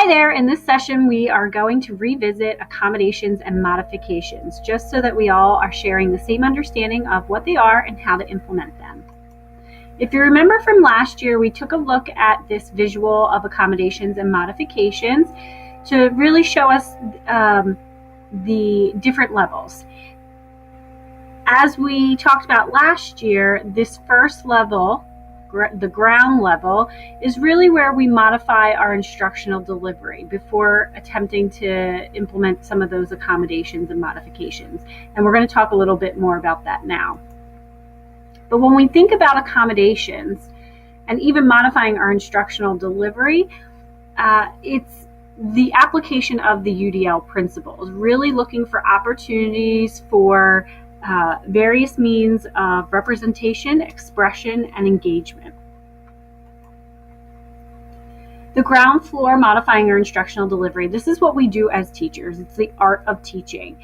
Hi there. In this session, we are going to revisit accommodations and modifications, just so that we all are sharing the same understanding of what they are and how to implement them. If you remember from last year, we took a look at this visual of accommodations and modifications to really show us the different levels. As we talked about last year, this first level, the ground level, is really where we modify our instructional delivery before attempting to implement some of those accommodations and modifications. And we're going to talk a little bit more about that now. But when we think about accommodations and even modifying our instructional delivery, it's the application of the UDL principles, really looking for opportunities for various means of representation, expression, and engagement. The ground floor, modifying our instructional delivery. This is what we do as teachers. It's the art of teaching.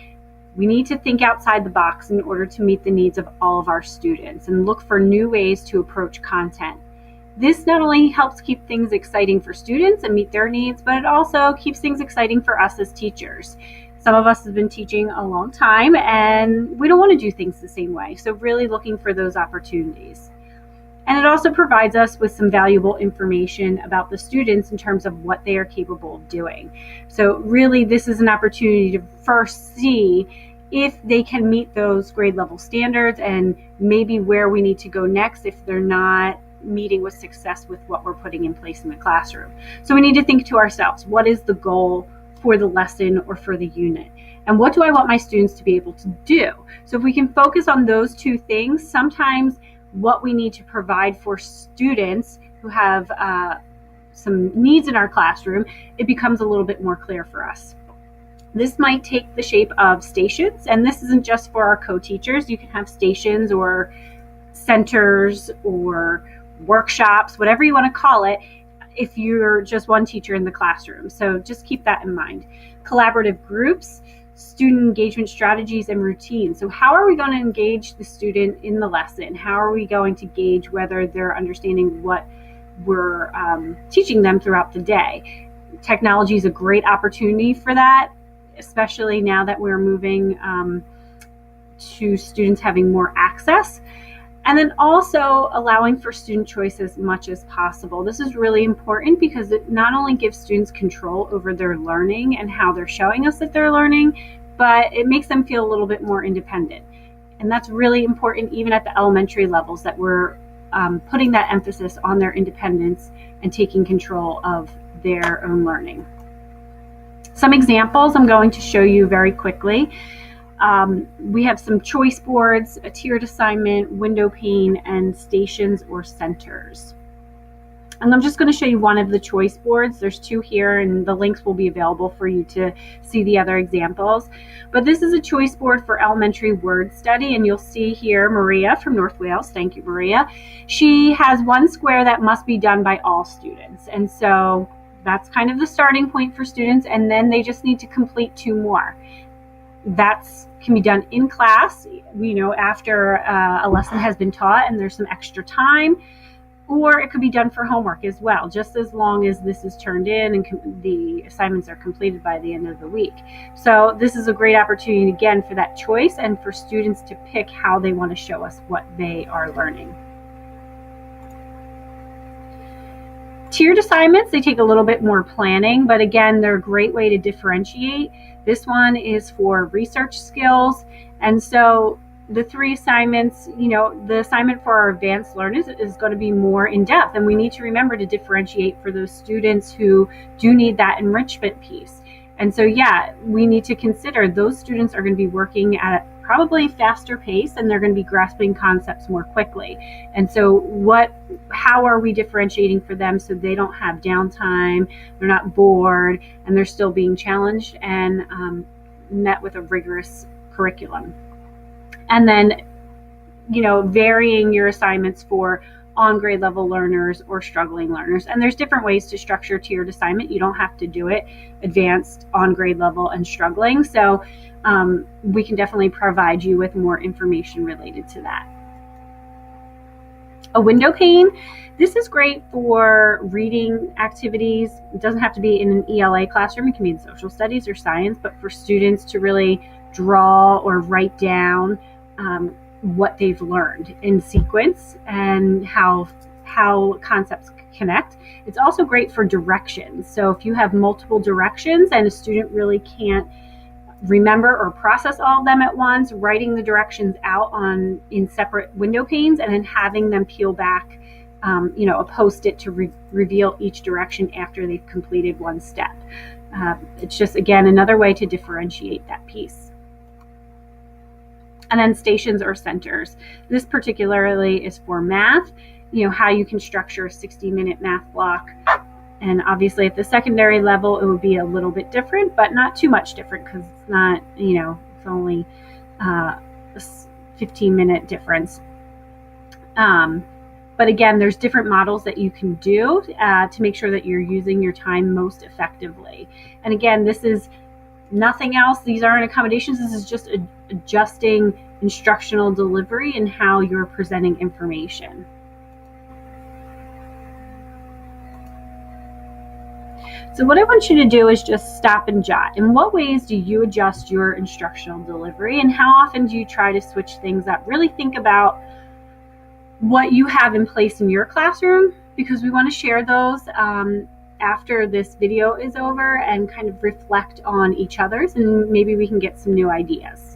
We need to think outside the box in order to meet the needs of all of our students and look for new ways to approach content. This not only helps keep things exciting for students and meet their needs, but it also keeps things exciting for us as teachers. Some of us have been teaching a long time and we don't want to do things the same way. So really looking for those opportunities. And it also provides us with some valuable information about the students in terms of what they are capable of doing. So really this is an opportunity to first see if they can meet those grade level standards and maybe where we need to go next if they're not meeting with success with what we're putting in place in the classroom. So we need to think to ourselves, what is the goal for the lesson or for the unit? And what do I want my students to be able to do? So if we can focus on those two things, sometimes what we need to provide for students who have some needs in our classroom, it becomes a little bit more clear for us. This might take the shape of stations, and this isn't just for our co-teachers. You can have stations or centers or workshops, whatever you want to call it, if you're just one teacher in the classroom. So just keep that in mind. Collaborative groups, student engagement strategies and routines. So how are we going to engage the student in the lesson? How are we going to gauge whether they're understanding what we're teaching them throughout the day? Technology is a great opportunity for that, especially now that we're moving to students having more access. And then also allowing for student choice as much as possible. This is really important because it not only gives students control over their learning and how they're showing us that they're learning, but it makes them feel a little bit more independent. And that's really important even at the elementary levels, that we're putting that emphasis on their independence and taking control of their own learning. Some examples I'm going to show you very quickly. We have some choice boards, a tiered assignment, window pane, and stations or centers. And I'm just going to show you one of the choice boards. There's two here, and the links will be available for you to see the other examples. But this is a choice board for elementary word study, and you'll see here Maria from North Wales. Thank you, Maria. She has one square that must be done by all students. And so that's kind of the starting point for students, and then they just need to complete two more. That can be done in class, after a lesson has been taught and there's some extra time, or it could be done for homework as well, just as long as this is turned in and the assignments are completed by the end of the week. So this is a great opportunity, again, for that choice and for students to pick how they want to show us what they are learning. Tiered assignments, they take a little bit more planning, but again, they're a great way to differentiate. This one is for research skills. And so the three assignments, the assignment for our advanced learners is going to be more in depth. And we need to remember to differentiate for those students who do need that enrichment piece. And so, we need to consider those students are going to be working at probably faster pace and they're going to be grasping concepts more quickly. And so how are we differentiating for them so they don't have downtime, they're not bored, and they're still being challenged and met with a rigorous curriculum? And then, varying your assignments for on grade level learners or struggling learners. And there's different ways to structure tiered assignment. You don't have to do it advanced, on grade level, and struggling. So we can definitely provide you with more information related to that. A window pane. This is great for reading activities. It doesn't have to be in an ELA classroom. It can be in social studies or science, but for students to really draw or write down what they've learned in sequence and how concepts connect. It's also great for directions. So if you have multiple directions and a student really can't remember or process all of them at once, writing the directions out in separate window panes and then having them peel back a post-it to reveal each direction after they've completed one step. It's just, again, another way to differentiate that piece. And then stations or centers. This particularly is for math, how you can structure a 60-minute math block. And obviously at the secondary level, it would be a little bit different, but not too much different because it's not, it's only a 15-minute difference. But again, there's different models that you can do to make sure that you're using your time most effectively. And again, this is nothing else. These aren't accommodations. This is just adjusting instructional delivery and how you're presenting information. So what I want you to do is just stop and jot. In what ways do you adjust your instructional delivery, and how often do you try to switch things up? Really think about what you have in place in your classroom, because we want to share those after this video is over and kind of reflect on each other's, and maybe we can get some new ideas.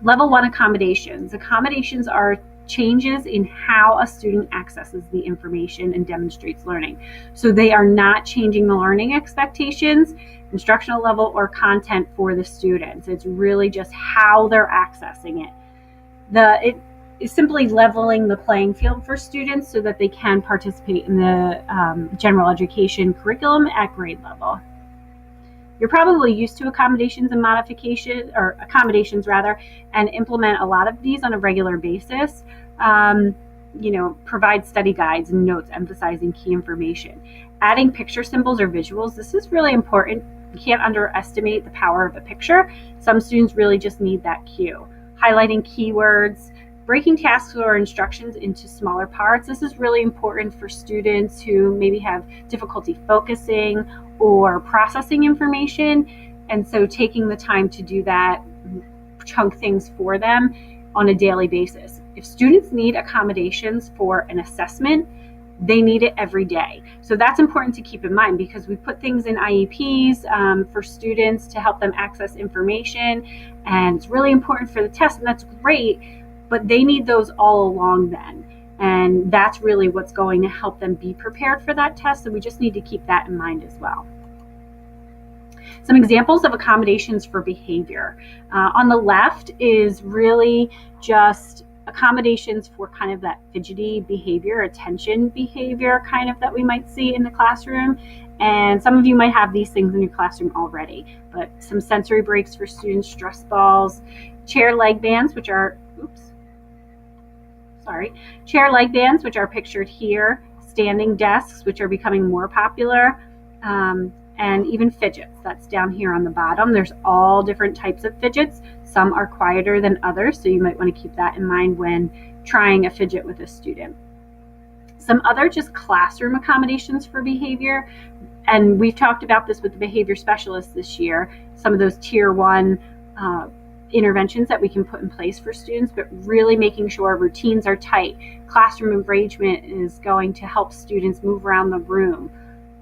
Level 1 accommodations. Accommodations are changes in how a student accesses the information and demonstrates learning. So they are not changing the learning expectations, instructional level, or content for the students. It's really just how they're accessing it. It is simply leveling the playing field for students so that they can participate in the general education curriculum at grade level. You're probably used to accommodations and accommodations and implement a lot of these on a regular basis. Provide study guides and notes emphasizing key information. Adding picture symbols or visuals, this is really important. You can't underestimate the power of a picture. Some students really just need that cue. Highlighting keywords, breaking tasks or instructions into smaller parts. This is really important for students who maybe have difficulty focusing or processing information. And so taking the time to do that, chunk things for them on a daily basis. If students need accommodations for an assessment, they need it every day. So that's important to keep in mind, because we put things in IEPs for students to help them access information, and it's really important for the test, and that's great, but they need those all along then. And that's really what's going to help them be prepared for that test. So we just need to keep that in mind as well. Some examples of accommodations for behavior. On the left is really just accommodations for kind of that fidgety behavior, attention behavior kind of that we might see in the classroom. And some of you might have these things in your classroom already, but some sensory breaks for students, stress balls, chair leg bands, which are, chair leg bands, which are pictured here, standing desks, which are becoming more popular, and even fidgets. That's down here on the bottom. There's all different types of fidgets. Some are quieter than others, so you might want to keep that in mind when trying a fidget with a student. Some other just classroom accommodations for behavior, and we've talked about this with the behavior specialists this year, some of those tier 1 interventions that we can put in place for students, but really making sure routines are tight. Classroom engagement is going to help students move around the room.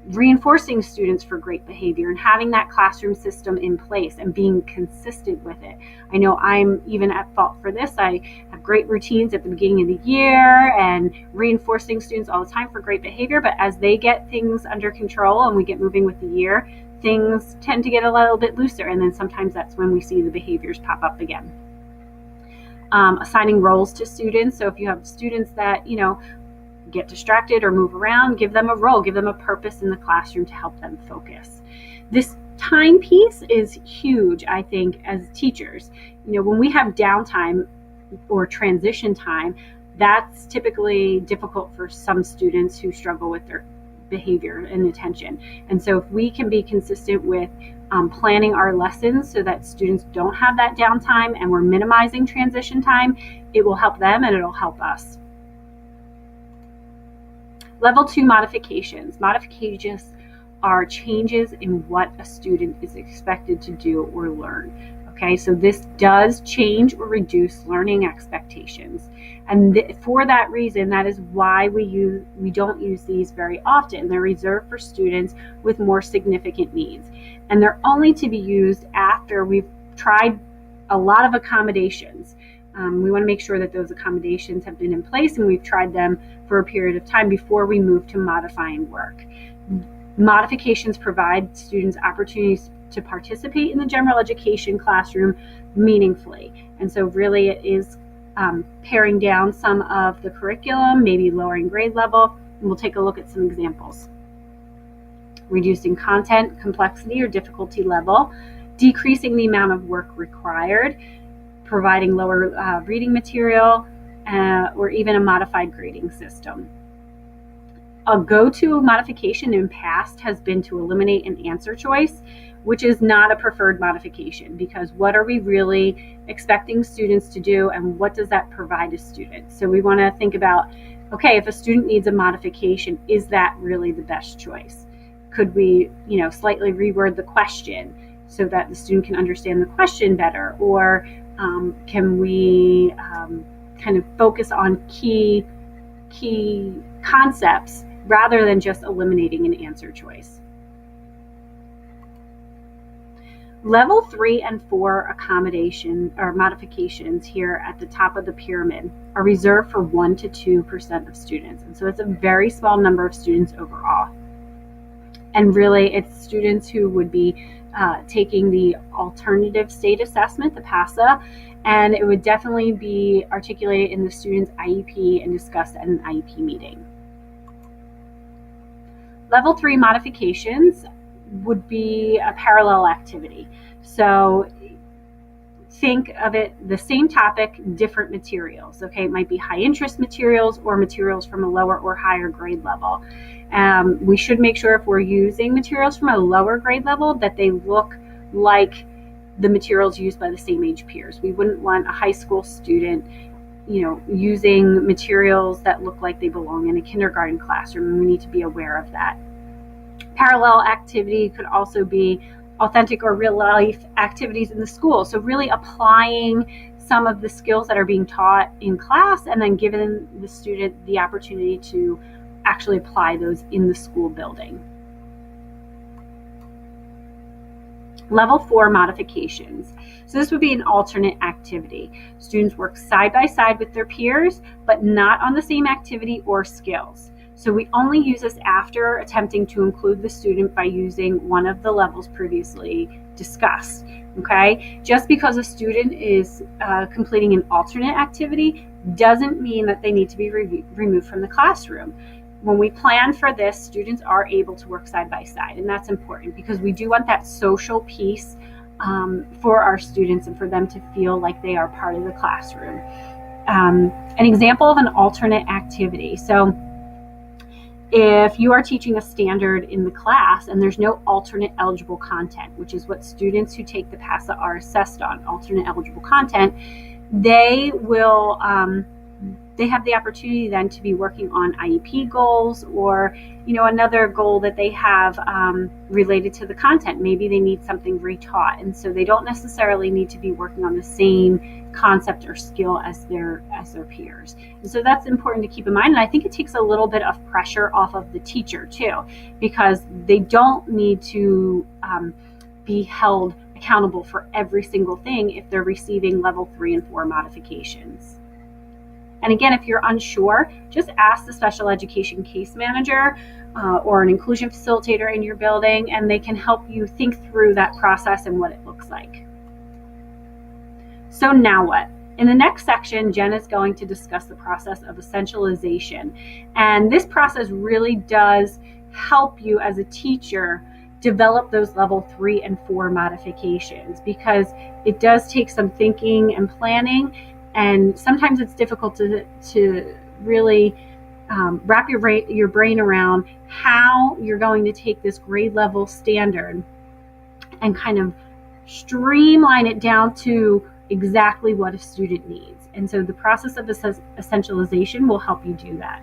Reinforcing students for great behavior and having that classroom system in place and being consistent with it. I know I'm even at fault for this. I have great routines at the beginning of the year and reinforcing students all the time for great behavior, but as they get things under control and we get moving with the year, things tend to get a little bit looser, and then sometimes that's when we see the behaviors pop up again. Assigning roles to students. So if you have students that, get distracted or move around, give them a role, give them a purpose in the classroom to help them focus. This time piece is huge, I think, as teachers. When we have downtime or transition time, that's typically difficult for some students who struggle with their behavior and attention. And so if we can be consistent with planning our lessons so that students don't have that downtime and we're minimizing transition time, it will help them and it'll help us. Level 2 modifications. Modifications are changes in what a student is expected to do or learn. Okay, so this does change or reduce learning expectations. And for that reason, that is why we don't use these very often. They're reserved for students with more significant needs. And they're only to be used after we've tried a lot of accommodations. We want to make sure that those accommodations have been in place and we've tried them for a period of time before we move to modifying work. Modifications provide students opportunities to participate in the general education classroom meaningfully. And so really it is paring down some of the curriculum, maybe lowering grade level, and we'll take a look at some examples. Reducing content, complexity, or difficulty level, decreasing the amount of work required, providing lower reading material, or even a modified grading system. A go-to modification in past has been to eliminate an answer choice, which is not a preferred modification, because what are we really expecting students to do and what does that provide to students? So we want to think about, okay, if a student needs a modification, is that really the best choice? Could we, slightly reword the question so that the student can understand the question better? Or can we kind of focus on key concepts rather than just eliminating an answer choice? Level 3 and 4 accommodation or modifications here at the top of the pyramid are reserved for 1 to 2% of students. And so it's a very small number of students overall. And really it's students who would be taking the alternative state assessment, the PASA, and it would definitely be articulated in the student's IEP and discussed at an IEP meeting. Level 3 modifications would be a parallel activity. So think of it the same topic, different materials. Okay, it might be high interest materials or materials from a lower or higher grade level. We should make sure if we're using materials from a lower grade level that they look like the materials used by the same age peers. We wouldn't want a high school student using materials that look like they belong in a kindergarten classroom, and we need to be aware of that. Parallel activity could also be authentic or real life activities in the school. So really applying some of the skills that are being taught in class and then giving the student the opportunity to actually apply those in the school building. Level 4 modifications. So this would be an alternate activity. Students work side by side with their peers, but not on the same activity or skills. So we only use this after attempting to include the student by using one of the levels previously discussed. Okay, just because a student is completing an alternate activity doesn't mean that they need to be removed from the classroom. When we plan for this, students are able to work side by side, and that's important because we do want that social piece for our students and for them to feel like they are part of the classroom. An example of an alternate activity. So if you are teaching a standard in the class and there's no alternate eligible content, which is what students who take the PASA are assessed on, alternate eligible content, they will they have the opportunity then to be working on IEP goals or another goal that they have related to the content. Maybe they need something retaught, and so they don't necessarily need to be working on the same concept or skill as their peers. And so that's important to keep in mind, and I think it takes a little bit of pressure off of the teacher too, because they don't need to be held accountable for every single thing if they're receiving level 3 and 4 modifications. And again, if you're unsure, just ask the special education case manager or an inclusion facilitator in your building, and they can help you think through that process and what it looks like. So now what? In the next section, Jen is going to discuss the process of essentialization. And this process really does help you as a teacher develop those level 3 and 4 modifications, because it does take some thinking and planning. And sometimes it's difficult to really wrap your brain around how you're going to take this grade level standard and kind of streamline it down to exactly what a student needs. And so the process of essentialization will help you do that.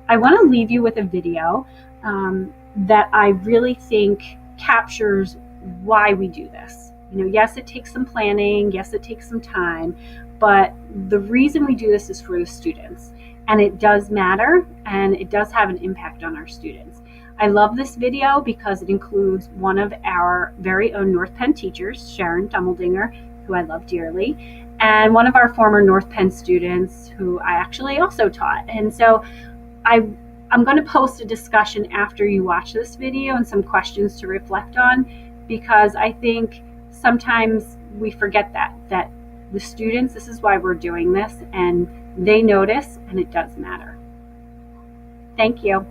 I want to leave you with a video that I really think captures why we do this. Yes, it takes some planning, yes, it takes some time, but the reason we do this is for the students. And it does matter, and it does have an impact on our students. I love this video because it includes one of our very own North Penn teachers, Sharon Dummeldinger, who I love dearly, and one of our former North Penn students who I actually also taught. And so I'm going to post a discussion after you watch this video and some questions to reflect on, because I think sometimes we forget that the students, this is why we're doing this, and they notice, and it does matter. Thank you.